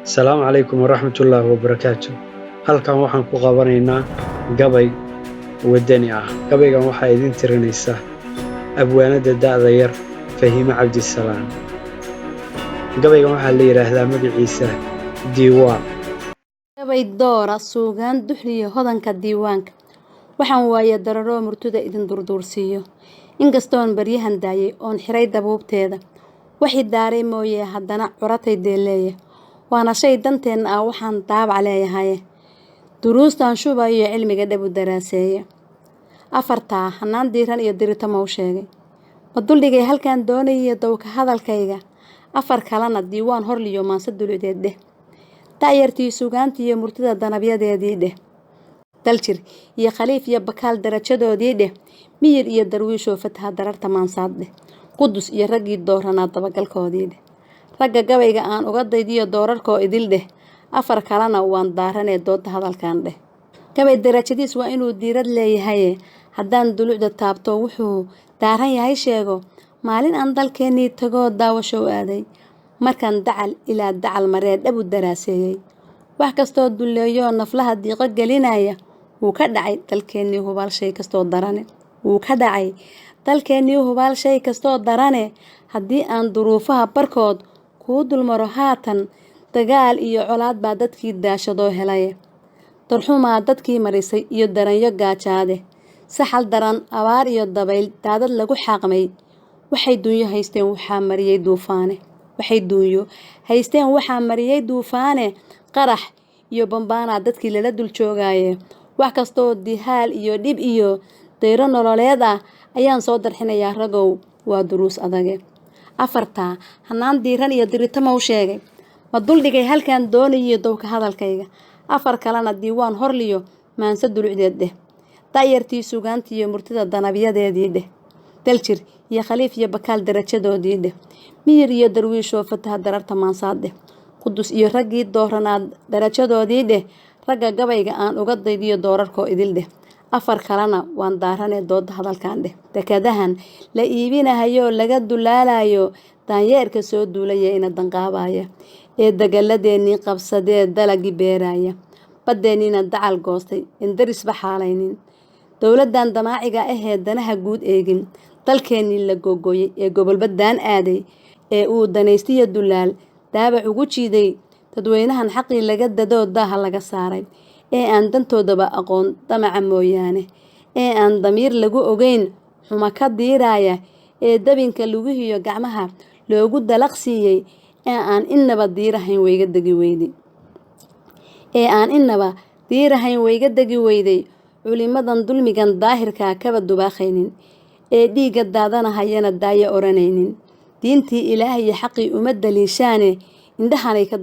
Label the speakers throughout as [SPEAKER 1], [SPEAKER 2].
[SPEAKER 1] Asalaamu calaykum waraxmatullaahi wabarakaatu. Halkan waxaan ku qabanaynaa gabay wadani ah. Gabaygan waxaa idin tirinaysa abwaanada da'da yar Fahime Cabdisalaan. Gabaygan waxaa la yiraahdaa magaciisa Diiwaan.
[SPEAKER 2] gabay doora suugaan duxliyo hodanka diiwaanka waxaan waaye dararo murtida idin durduursiiyo inkastoon baryahan daayay oon xiray dabuubteeda waxii daaray mooyee haddana curatay deeleeya waana shay danteena ah waxaan daabac leeyahay duruustan shubayo cilmiga dhabu daraaseeya afartaa hanaan diiran iyo dirita ma u sheegay ma duldhigay halkan doonayay dowka hadalkayga afar kalena diiwaan horliyo maanse dulucdeed dheh taayartii suugaantii iyo murtida danabyadeedii dheh daljir iyo khaliif iyo bakaal darajadoodii dheh miyir iyo darwiishoo fataha dararta maansaad dheh qudus iyo raggii dooranaa dabagalkoodii dheh ragga gabayga aan uga daydiyo doorarkoo idil dheh afar kalena waan daaranee dooda hadalkan dheh gabay darajadiis waa inuu diirad leeyahaye haddaan dulucda taabto wuxuu daaran yahay sheego maalin aan dalkeennii tagoo daawashow aaday markaan dacal ilaa dacal maree dhabu daraaseeyey wax kastoo dulleeyoo naflaha diiqo gelinaya wuu ka dhacay dalkeennii hubaal shay kastoo darane haddii aan duruufaha barkood kuu dulmaro haatan dagaal iyo colaad baa dadkii daashadoo helay darxumaa dadkii marisay iyo daranyo gaajaade saxal daran abaar iyo dabayl daadad lagu xaaqmay waxay duunyo haysteen waxaa mariyay duufaane qarax iyo bambaanaa dadkii lala dul joogaaye wax kastoo dihaal iyo dhib iyo dayro nololeed ah ayaan soo darxinayaa ragow waa duruus adage afartaa hanaan diiran iyo dirita ma u sheegay ma duldhigay halkan doonayay dowka hadalkayga afar kalena diiwaan horliyo maanse dulucdeed dheh daayartii suugaantii iyo murtida danabyadeedii dheh daljir iyo khaliif iyo bakaal darajadoodii dheh miyir iyo darwiishoo fataha dararta maansaad dheh qudus iyo raggii dooranaa darajadoodii dheh ragga gabayga aan uga daydiyo doorarkoo idil dheh afar kalena waan daaranee dooda hadalkan dheh dekadahan la iibinahayoo laga dulaalayo daanyeerka soo duulaya ina danqaabaya ee dagaaladeennii qabsadee dalagii beeraya baddeeniina dacal goostay indarisba xaalaynin dowladdan damaaciga ahee danaha guud eegin dalkeennii la googooyey ee gobolbaddaan aaday ee uu danaystiyo dulaal daabac ugu jiiday dadweynahan xaqii laga dadoo daaha laga saaray ee aan dantoodaba aqoon damaca mooyaane ee aan damiir lagu ogeyn xuma ka diiraaya ee dabinka lugihiyo gacmaha loogu dalaq siiyey ee aan innaba diirahayn wayga degi weyday culimadan dulmigan daahirkaa kaba dubaaqaynin ee dhiigga daadanahayana daaya oranaynin diintii ilaah iyo xaqii uma daliishaane indhahanay ka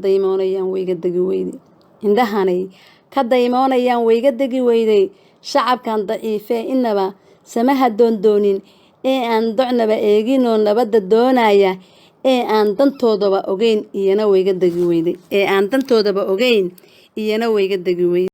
[SPEAKER 2] daymoonayaan wayga degi weyday shacabkan daciifee inaba samaha doondoonin ee aan docnaba eeginoo nabadda doonaya ee aan dantoodaba ogeyn iyana wayga degi weyday